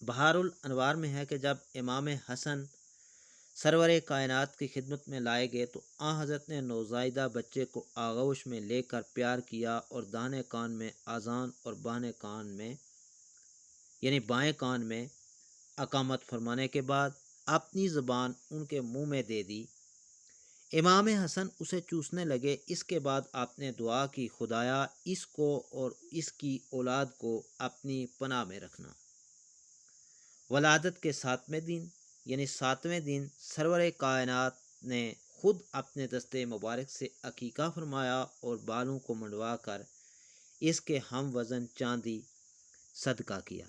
بہار الانوار میں ہے کہ جب امام حسن سرور کائنات کی خدمت میں لائے گئے تو حضرت نے نوزائیدہ بچے کو آغوش میں لے کر پیار کیا اور داہنے کان میں اذان اور بائیں کان میں اقامت فرمانے کے بعد اپنی زبان ان کے منہ میں دے دی۔ امام حسن اسے چوسنے لگے۔ اس کے بعد آپ نے دعا کی، خدایا اس کو اور اس کی اولاد کو اپنی پناہ میں رکھنا۔ ولادت کے 7ویں دن سرور کائنات نے خود اپنے دستے مبارک سے عقیقہ فرمایا اور بالوں کو منڈوا کر اس کے ہم وزن چاندی صدقہ کیا۔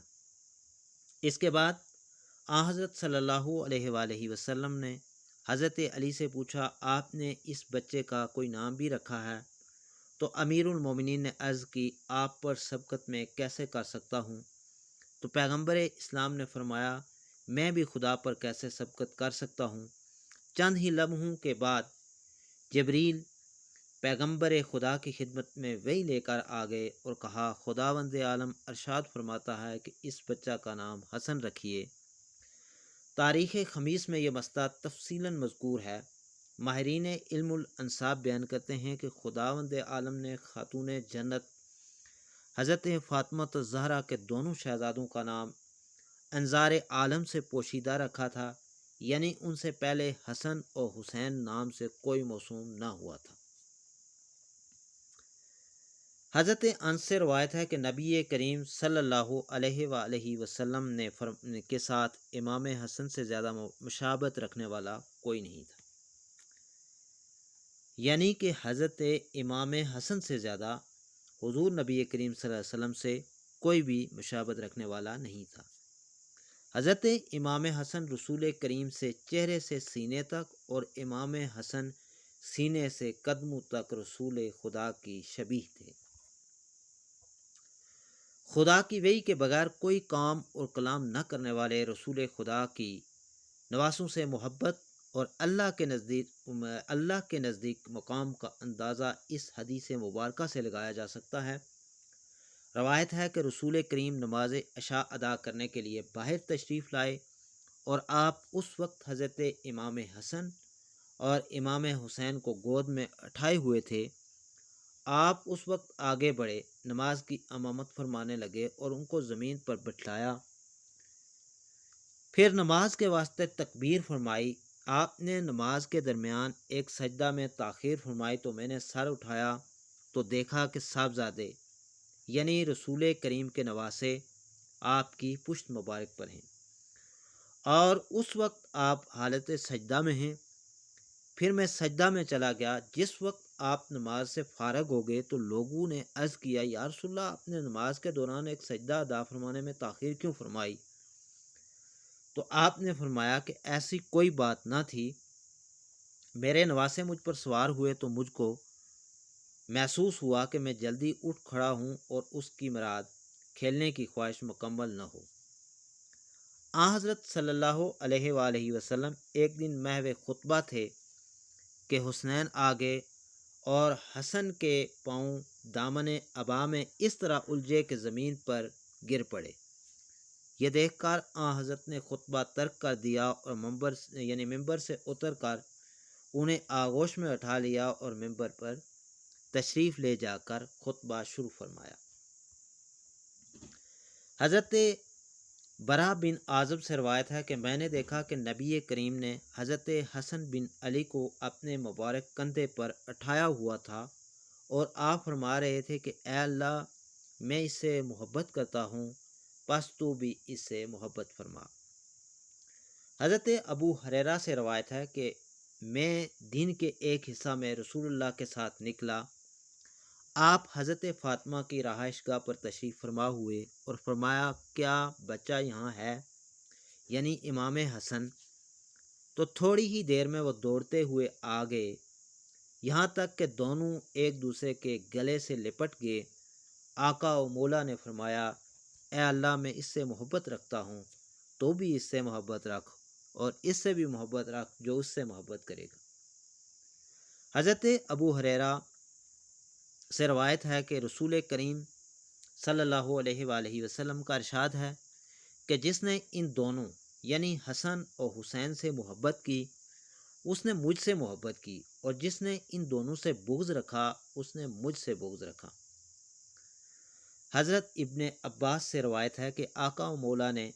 اس کے بعد حضرت صلی اللہ علیہ وآلہ وسلم نے حضرت علی سے پوچھا، آپ نے اس بچے کا کوئی نام بھی رکھا ہے؟ تو امیر المومنین نے عرض کی، آپ پر سبقت میں کیسے کر سکتا ہوں؟ تو پیغمبر اسلام نے فرمایا، میں بھی خدا پر کیسے سبقت کر سکتا ہوں؟ چند ہی لمحوں کے بعد جبریل پیغمبر خدا کی خدمت میں وحی لے کر آ گئے اور کہا، خداوند عالم ارشاد فرماتا ہے کہ اس بچہ کا نام حسن رکھیے۔ تاریخ خمیس میں یہ مسئلہ تفصیلاً مذکور ہے۔ ماہرین علم الانساب بیان کرتے ہیں کہ خداوند عالم نے خاتون جنت حضرت فاطمہ الزہرا کے دونوں شہزادوں کا نام انظار عالم سے پوشیدہ رکھا تھا، یعنی ان سے پہلے حسن اور حسین نام سے کوئی موسوم نہ ہوا تھا۔ حضرت انس سے روایت ہے کہ نبی کریم صلی اللہ علیہ وآلہ وسلم نے کے ساتھ امام حسن سے زیادہ مشابہت رکھنے والا کوئی نہیں تھا، یعنی کہ حضرت امام حسن سے زیادہ حضور نبی کریم صلی اللہ علیہ وسلم سے کوئی بھی مشابہت رکھنے والا نہیں تھا۔ حضرت امام حسن رسول کریم سے چہرے سے سینے تک اور امام حسن سینے سے قدموں تک رسول خدا کی شبیہ تھے۔ خدا کی وحی کے بغیر کوئی کام اور کلام نہ کرنے والے رسول خدا کی نواسوں سے محبت اور اللہ کے نزدیک مقام کا اندازہ اس حدیث مبارکہ سے لگایا جا سکتا ہے۔ روایت ہے کہ رسول کریم نماز عشاء ادا کرنے کے لیے باہر تشریف لائے اور آپ اس وقت حضرت امام حسن اور امام حسین کو گود میں اٹھائے ہوئے تھے۔ آپ اس وقت آگے بڑھے، نماز کی امامت فرمانے لگے اور ان کو زمین پر بٹھلایا، پھر نماز کے واسطے تکبیر فرمائی۔ آپ نے نماز کے درمیان ایک سجدہ میں تاخیر فرمائی تو میں نے سر اٹھایا تو دیکھا کہ صاحبزادے یعنی رسول کریم کے نواسے آپ کی پشت مبارک پر ہیں اور اس وقت آپ حالت سجدہ میں ہیں۔ پھر میں سجدہ میں چلا گیا۔ جس وقت آپ نماز سے فارغ ہو گئے تو لوگوں نے عرض کیا، یا رسول اللہ، آپ نے نماز کے دوران ایک سجدہ ادا فرمانے میں تاخیر کیوں فرمائی؟ تو آپ نے فرمایا کہ ایسی کوئی بات نہ تھی، میرے نواسے مجھ پر سوار ہوئے تو مجھ کو محسوس ہوا کہ میں جلدی اٹھ کھڑا ہوں اور اس کی مراد کھیلنے کی خواہش مکمل نہ ہو۔ حضرت صلی اللہ علیہ وآلہ وسلم ایک دن محو خطبہ تھے کہ حسنین آگے اور حسن کے پاؤں دامن ابا میں اس طرح الجھے کہ زمین پر گر پڑے۔ یہ دیکھ کر حضرت نے خطبہ ترک کر دیا اور ممبر سے اتر کر انہیں آغوش میں اٹھا لیا اور ممبر پر تشریف لے جا کر خطبہ شروع فرمایا۔ حضرت برا بن عازب سے روایت ہے کہ میں نے دیکھا کہ نبی کریم نے حضرت حسن بن علی کو اپنے مبارک کندھے پر اٹھایا ہوا تھا اور آپ فرما رہے تھے کہ اے اللہ، میں اس سے محبت کرتا ہوں، پس تو بھی اس سے محبت فرما۔ حضرت ابو ہریرہ سے روایت ہے کہ میں دن کے ایک حصہ میں رسول اللہ کے ساتھ نکلا۔ آپ حضرت فاطمہ کی رہائش گاہ پر تشریف فرما ہوئے اور فرمایا، کیا بچہ یہاں ہے؟ یعنی امام حسن۔ تو تھوڑی ہی دیر میں وہ دوڑتے ہوئے آ گئے، یہاں تک کہ دونوں ایک دوسرے کے گلے سے لپٹ گئے۔ آقا و مولا نے فرمایا، اے اللہ، میں اس سے محبت رکھتا ہوں، تو بھی اس سے محبت رکھ اور اس سے بھی محبت رکھ جو اس سے محبت کرے گا۔ حضرت ابو ہریرہ سے روایت ہے کہ رسول کریم صلی اللہ علیہ وآلہ وسلم کا ارشاد ہے کہ جس نے ان دونوں یعنی حسن اور حسین سے محبت کی اس نے مجھ سے محبت کی، اور جس نے ان دونوں سے بغض رکھا اس نے مجھ سے بغض رکھا۔ حضرت ابن عباس سے روایت ہے کہ آقا و مولا نے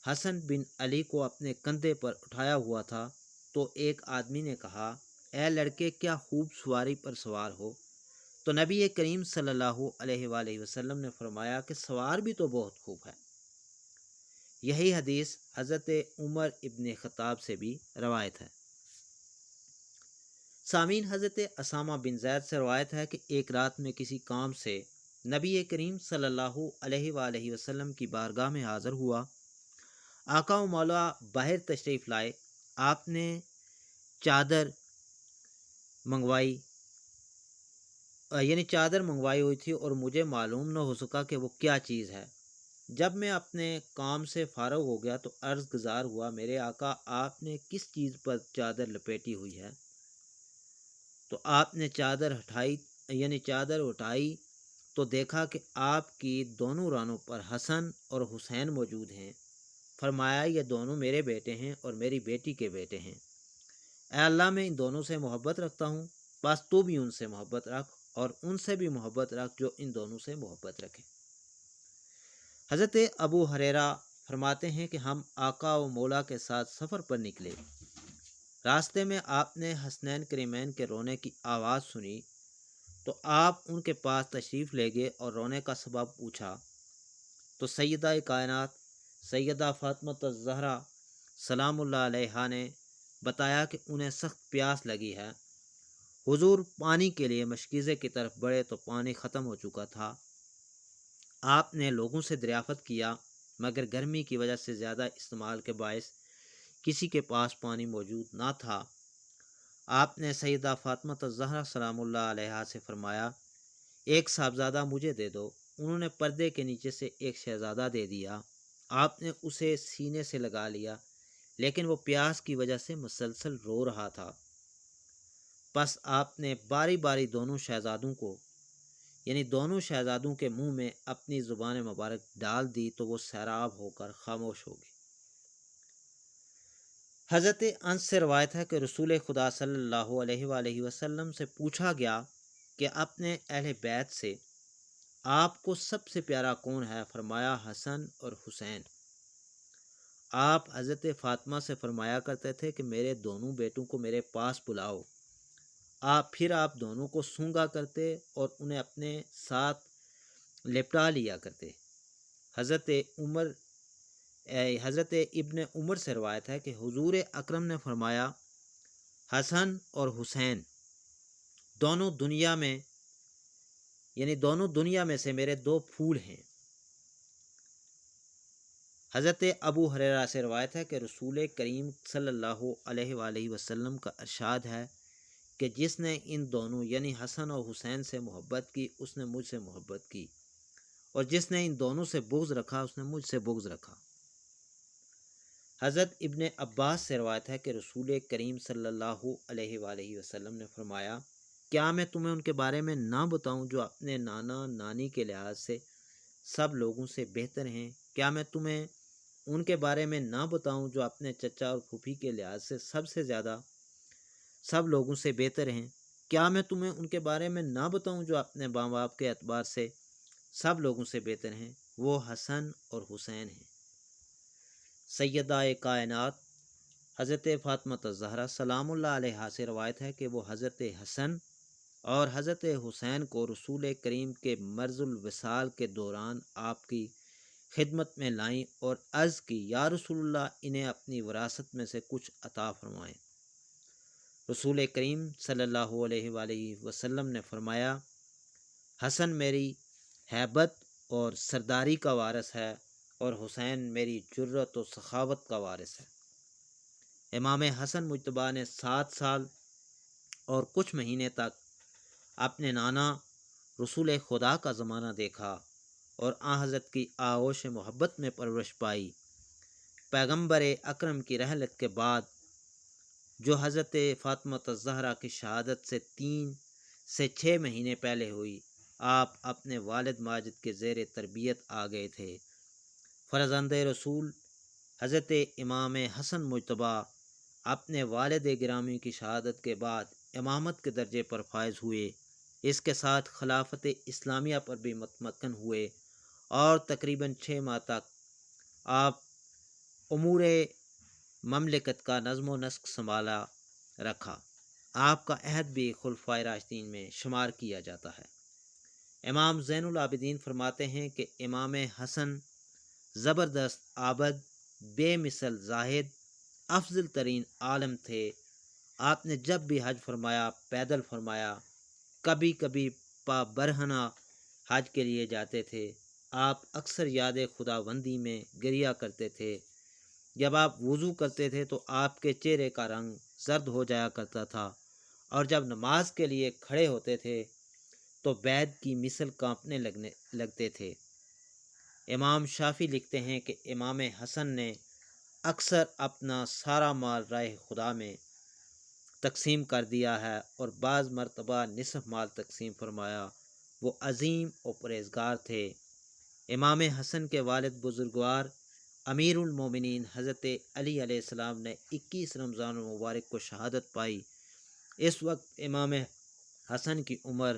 حسن بن علی کو اپنے کندھے پر اٹھایا ہوا تھا تو ایک آدمی نے کہا، اے لڑکے کیا خوب سواری پر سوار ہو؟ تو نبی کریم صلی اللہ علیہ وآلہ وسلم نے فرمایا کہ سوار بھی تو بہت خوب ہے۔ یہی حدیث حضرت عمر ابن خطاب سے بھی روایت ہے۔ سامعین، حضرت اسامہ بن زید سے روایت ہے کہ ایک رات میں کسی کام سے نبی کریم صلی اللہ علیہ وآلہ وسلم کی بارگاہ میں حاضر ہوا۔ آقا و مولا باہر تشریف لائے، آپ نے چادر منگوائی ہوئی تھی اور مجھے معلوم نہ ہو سکا کہ وہ کیا چیز ہے۔ جب میں اپنے کام سے فارغ ہو گیا تو عرض گزار ہوا، میرے آقا آپ نے کس چیز پر چادر لپیٹی ہوئی ہے؟ تو آپ نے چادر اٹھائی تو دیکھا کہ آپ کی دونوں رانوں پر حسن اور حسین موجود ہیں۔ فرمایا، یہ دونوں میرے بیٹے ہیں اور میری بیٹی کے بیٹے ہیں۔ اے اللہ، میں ان دونوں سے محبت رکھتا ہوں، بس تو بھی ان سے محبت رکھ اور ان سے بھی محبت رکھ جو ان دونوں سے محبت رکھے۔ حضرت ابو ہریرہ فرماتے ہیں کہ ہم آقا و مولا کے ساتھ سفر پر نکلے۔ راستے میں آپ نے حسنین کریمین کے رونے کی آواز سنی تو آپ ان کے پاس تشریف لے گئے اور رونے کا سبب پوچھا تو سیدہ کائنات سیدہ فاطمہ الزہرا سلام اللہ علیہا نے بتایا کہ انہیں سخت پیاس لگی ہے۔ حضور پانی کے لیے مشکیزے کی طرف بڑھے تو پانی ختم ہو چکا تھا۔ آپ نے لوگوں سے دریافت کیا مگر گرمی کی وجہ سے زیادہ استعمال کے باعث کسی کے پاس پانی موجود نہ تھا۔ آپ نے سیدہ فاطمہ الزہرا سلام اللہ علیہا سے فرمایا، ایک صاحبزادہ مجھے دے دو۔ انہوں نے پردے کے نیچے سے ایک شہزادہ دے دیا۔ آپ نے اسے سینے سے لگا لیا لیکن وہ پیاس کی وجہ سے مسلسل رو رہا تھا۔ پس آپ نے باری باری دونوں شہزادوں کے منہ میں اپنی زبان مبارک ڈال دی تو وہ سیراب ہو کر خاموش ہو گئے۔ حضرت انس سے روایت ہے کہ رسول خدا صلی اللہ علیہ وآلہ وسلم سے پوچھا گیا کہ اپنے اہل بیت سے آپ کو سب سے پیارا کون ہے؟ فرمایا، حسن اور حسین۔ آپ حضرت فاطمہ سے فرمایا کرتے تھے کہ میرے دونوں بیٹوں کو میرے پاس بلاؤ۔ پھر آپ دونوں کو سونگا کرتے اور انہیں اپنے ساتھ لپٹا لیا کرتے۔ حضرت ابن عمر سے روایت ہے کہ حضور اکرم نے فرمایا، حسن اور حسین دونوں دنیا میں سے میرے دو پھول ہیں۔ حضرت ابو ہریرہ سے روایت ہے کہ رسول کریم صلی اللہ علیہ وآلہ وسلم کا ارشاد ہے کہ جس نے ان دونوں یعنی حسن اور حسین سے محبت کی اس نے مجھ سے محبت کی، اور جس نے ان دونوں سے بغض رکھا اس نے مجھ سے بغض رکھا۔ حضرت ابن عباس سے روایت ہے کہ رسول کریم صلی اللہ علیہ وآلہ وسلم نے فرمایا، کیا میں تمہیں ان کے بارے میں نہ بتاؤں جو اپنے نانا نانی کے لحاظ سے سب لوگوں سے بہتر ہیں؟ کیا میں تمہیں ان کے بارے میں نہ بتاؤں جو اپنے چچا اور پھوپھی کے لحاظ سے سب سے زیادہ سب لوگوں سے بہتر ہیں؟ کیا میں تمہیں ان کے بارے میں نہ بتاؤں جو اپنے ماں باپ کے اعتبار سے سب لوگوں سے بہتر ہیں؟ وہ حسن اور حسین ہیں۔ سیدہ کائنات حضرت فاطمہ الزہرا سلام اللہ علیہا سے روایت ہے کہ وہ حضرت حسن اور حضرت حسین کو رسول کریم کے مرض الوصال کے دوران آپ کی خدمت میں لائیں اور عرض کی، یا رسول اللہ، انہیں اپنی وراثت میں سے کچھ عطا فرمائیں۔ رسول کریم صلی اللہ علیہ وآلہ وسلم نے فرمایا، حسن میری ہیبت اور سرداری کا وارث ہے اور حسین میری جرت و سخاوت کا وارث ہے۔ امام حسن مجتبیٰ نے 7 سال اور کچھ مہینے تک اپنے نانا رسول خدا کا زمانہ دیکھا اور حضرت کی آغوش محبت میں پرورش پائی۔ پیغمبر اکرم کی رحلت کے بعد جو حضرت فاطمہ الزہرا کی شہادت سے 3 سے 6 مہینے پہلے ہوئی، آپ اپنے والد ماجد کے زیر تربیت آ گئے تھے۔ فرزند رسول حضرت امام حسن مجتبیٰ اپنے والد گرامی کی شہادت کے بعد امامت کے درجے پر فائز ہوئے، اس کے ساتھ خلافت اسلامیہ پر بھی متمکن ہوئے اور تقریباً 6 ماہ تک آپ امور مملکت کا نظم و نسق سنبھالا رکھا۔ آپ کا عہد بھی خلفائے راشدین میں شمار کیا جاتا ہے۔ امام زین العابدین فرماتے ہیں کہ امام حسن زبردست عابد، بے مثل زاہد، افضل ترین عالم تھے۔ آپ نے جب بھی حج فرمایا پیدل فرمایا، کبھی کبھی پا برہنہ حج کے لیے جاتے تھے۔ آپ اکثر یاد خداوندی میں گریا کرتے تھے۔ جب آپ وضو کرتے تھے تو آپ کے چہرے کا رنگ زرد ہو جایا کرتا تھا، اور جب نماز کے لیے کھڑے ہوتے تھے تو بیض کی مثل کانپنے لگتے تھے۔ امام شافعی لکھتے ہیں کہ امام حسن نے اکثر اپنا سارا مال راہ خدا میں تقسیم کر دیا ہے اور بعض مرتبہ نصف مال تقسیم فرمایا۔ وہ عظیم و پرہیزگار تھے۔ امام حسن کے والد بزرگوار امیر المومنین حضرت علی علیہ السلام نے 21 رمضان المبارک کو شہادت پائی۔ اس وقت امام حسن کی عمر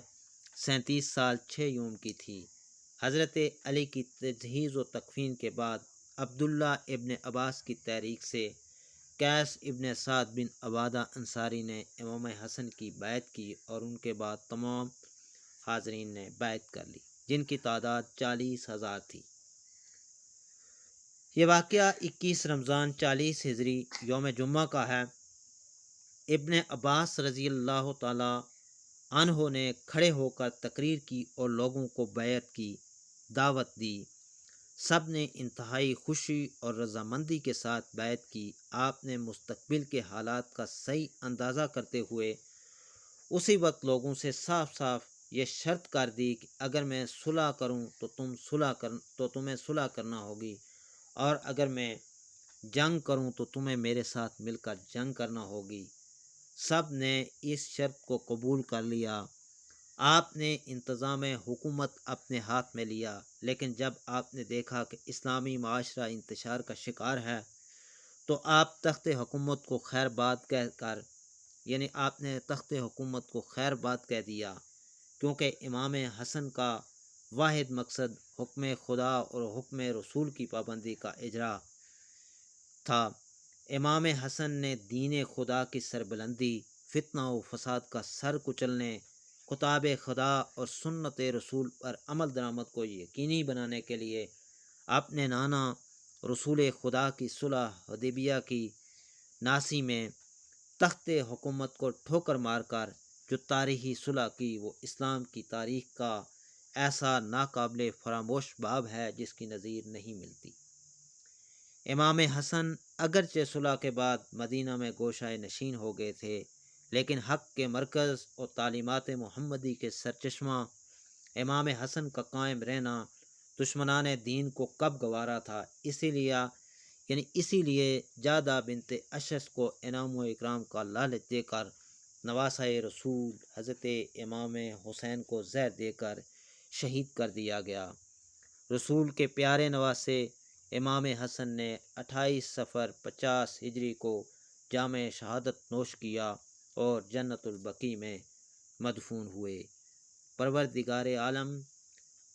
37 سال 6 یوم کی تھی۔ حضرت علی کی تجہیز و تکفین کے بعد عبداللہ ابن عباس کی تحریک سے قیس ابن سعد بن عبادہ انصاری نے امام حسن کی بیعت کی اور ان کے بعد تمام حاضرین نے بیعت کر لی، جن کی تعداد 40,000 تھی۔ یہ واقعہ 21 رمضان 40 ہجری یوم جمعہ کا ہے۔ ابن عباس رضی اللہ تعالی عنہ نے کھڑے ہو کر تقریر کی اور لوگوں کو بیعت کی دعوت دی۔ سب نے انتہائی خوشی اور رضامندی کے ساتھ بیعت کی۔ آپ نے مستقبل کے حالات کا صحیح اندازہ کرتے ہوئے اسی وقت لوگوں سے صاف صاف یہ شرط کر دی کہ اگر میں صلح کروں تو تمہیں صلح کرنا ہوگی، اور اگر میں جنگ کروں تو تمہیں میرے ساتھ مل کر جنگ کرنا ہوگی۔ سب نے اس شرط کو قبول کر لیا۔ آپ نے انتظام حکومت اپنے ہاتھ میں لیا، لیکن جب آپ نے دیکھا کہ اسلامی معاشرہ انتشار کا شکار ہے تو آپ تخت حکومت کو خیر بات کہہ دیا، کیونکہ امام حسن کا واحد مقصد حکم خدا اور حکم رسول کی پابندی کا اجرا تھا۔ امام حسن نے دین خدا کی سربلندی، فتنہ و فساد کا سر کچلنے، کتاب خدا اور سنت رسول پر عمل درآمد کو یقینی بنانے کے لیے اپنے نانا رسول خدا کی صلح حدیبیہ کی ناسی میں تخت حکومت کو ٹھوکر مار کر جو تاریخی صلح کی، وہ اسلام کی تاریخ کا ایسا ناقابل فراموش باب ہے جس کی نظیر نہیں ملتی۔ امام حسن اگرچہ صلح کے بعد مدینہ میں گوشہ نشین ہو گئے تھے، لیکن حق کے مرکز اور تعلیمات محمدی کے سرچشمہ امام حسن کا قائم رہنا دشمنان دین کو کب گوارا تھا۔ اسی لیے جادہ بنت اشس کو انعام و اکرام کا لالچ دے کر نواسہ رسول حضرت امام حسین کو زہر دے کر شہید کر دیا گیا۔ رسول کے پیارے نواسے امام حسن نے 28 صفر 50 ہجری کو جام شہادت نوش کیا اور جنت البقیع میں مدفون ہوئے۔ پروردگار عالم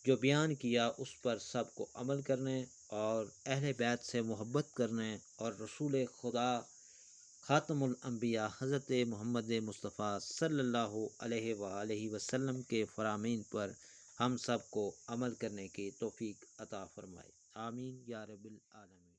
جو بیان کیا اس پر سب کو عمل کرنے اور اہل بیت سے محبت کرنے اور رسول خدا خاتم الانبیاء حضرت محمد مصطفیٰ صلی اللہ علیہ وآلہ وسلم کے فرامین پر ہم سب کو عمل کرنے کی توفیق عطا فرمائے۔ آمین یا رب العالمین۔